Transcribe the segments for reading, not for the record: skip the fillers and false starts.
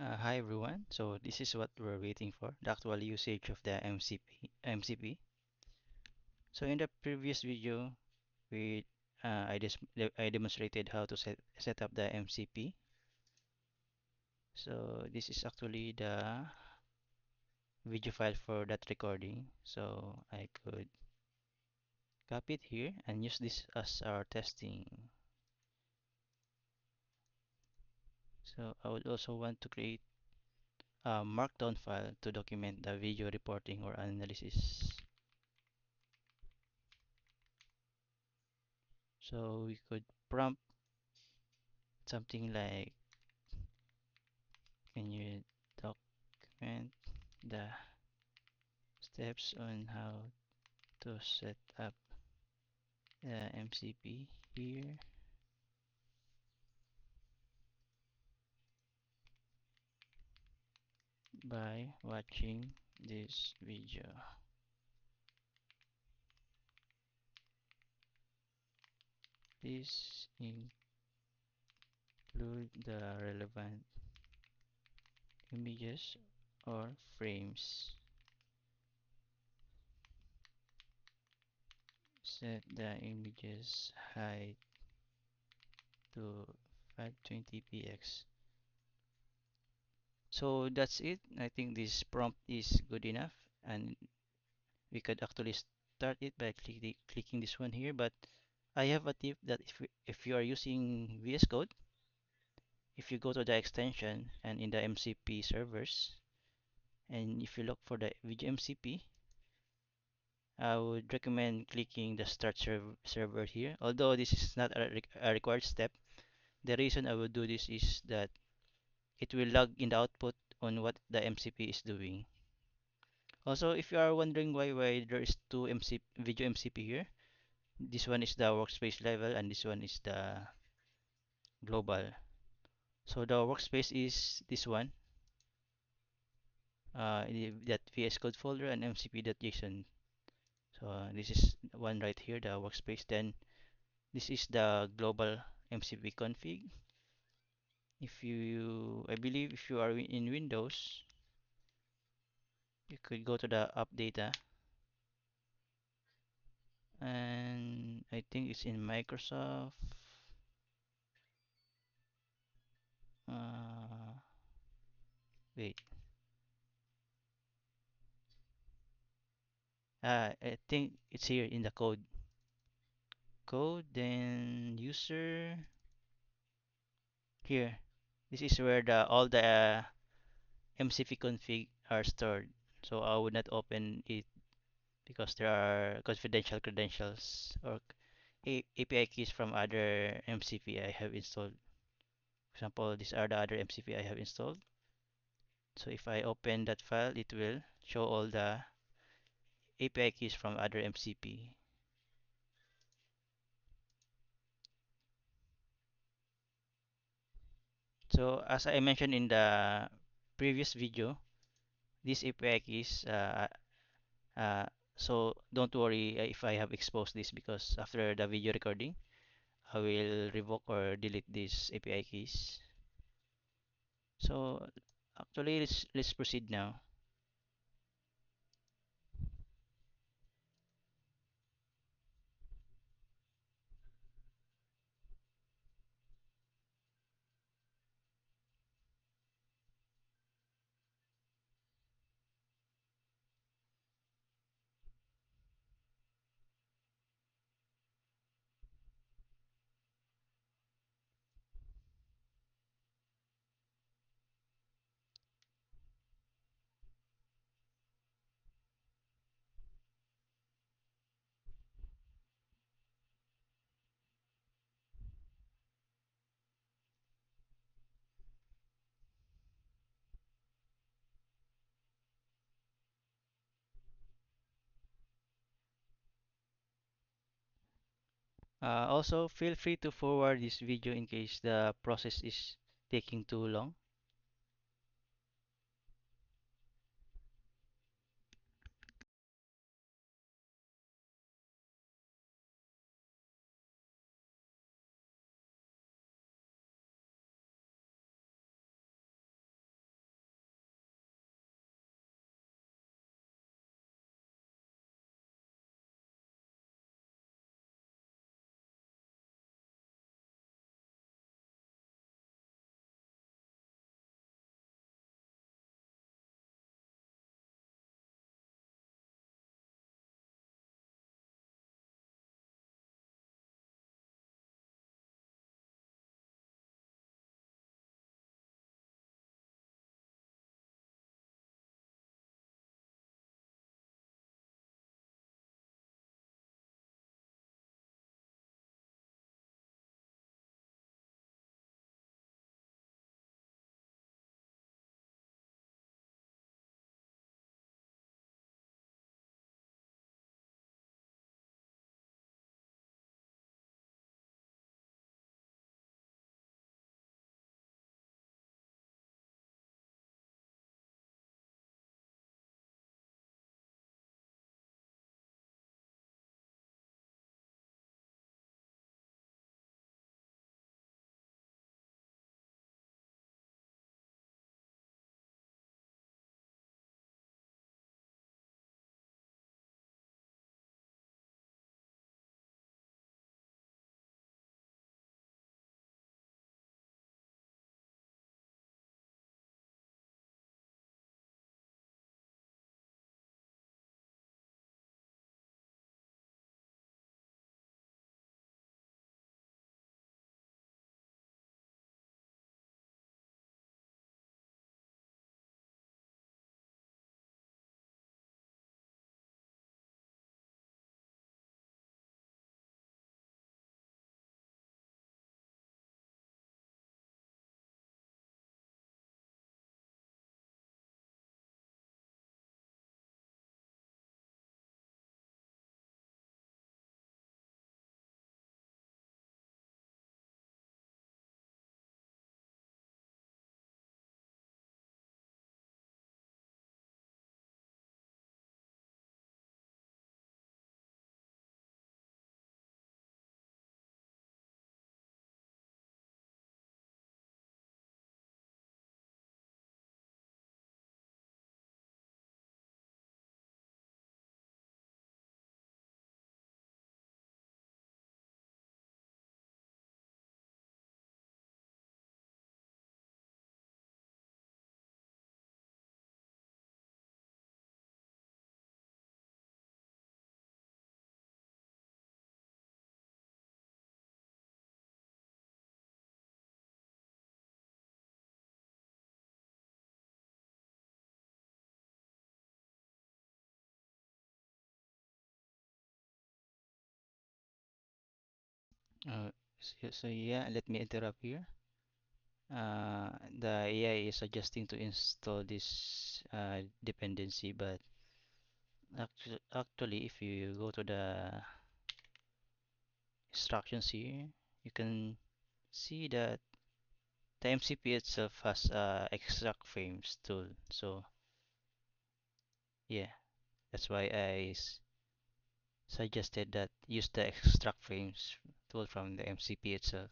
Hi everyone. So this is what we're waiting for, the actual usage of the MCP. So in the previous video, we I demonstrated how to set up the MCP. So this is actually the video file for that recording. So I could copy it here and use this as our testing. So I would also want to create a markdown file to document the video reporting or analysis. So we could prompt something like, can you document the steps on how to set up the MCP here by watching this video. Please include the relevant images or frames. Set the images height to 520px. So that's it. I think this prompt is good enough, and we could actually start it by clicking this one here. But I have a tip that if you are using VS Code, if you go to the extension and in the MCP servers, and if you look for the VGMCP, I would recommend clicking the start server here. Although this is not a required step, the reason I would do this is that it will log in the output on what the MCP is doing. Also, if you are wondering why there is two video MCP here, this one is the workspace level and this one is the global. So the workspace is this one, that VS Code folder and mcp.json. So this is one right here, the workspace. Then this is the global mcp config. I believe if you are in Windows, you could go to the app data, and I think it's in Microsoft. Uh, Wait, I think it's here in the code, then user here. This is where the all the MCP config are stored. So I would not open it because there are confidential credentials or API keys from other MCP I have installed. For example, these are the other MCP I have installed. So if I open that file, it will show all the API keys from other MCP. So as I mentioned in the previous video, these API keys, so don't worry if I have exposed this, because after the video recording, I will revoke or delete these API keys. So actually, let's proceed now. Also, feel free to forward this video in case the process is taking too long. So yeah, let me interrupt here. The AI is suggesting to install this dependency, but actually, if you go to the instructions here, you can see that the MCP itself has extract frames tool. So yeah, that's why suggested that use the extract frames tool from the MCP itself.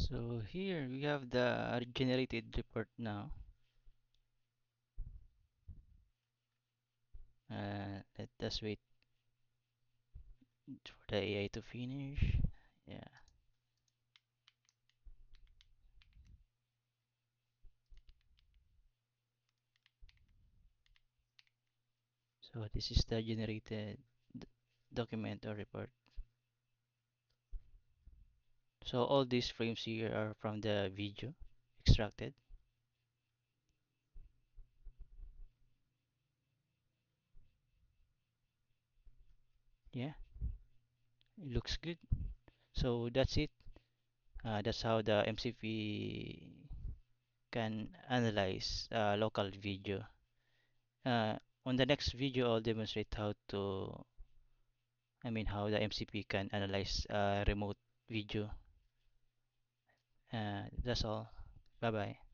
So here we have the generated report now. Let us wait for the AI to finish. Yeah. So this is the generated document or report. So all these frames here are from the video extracted. Yeah, it looks good. So that's it. That's how the MCP can analyze local video. Uh, on the next video, I'll demonstrate how the MCP can analyze remote video. That's all. Bye bye.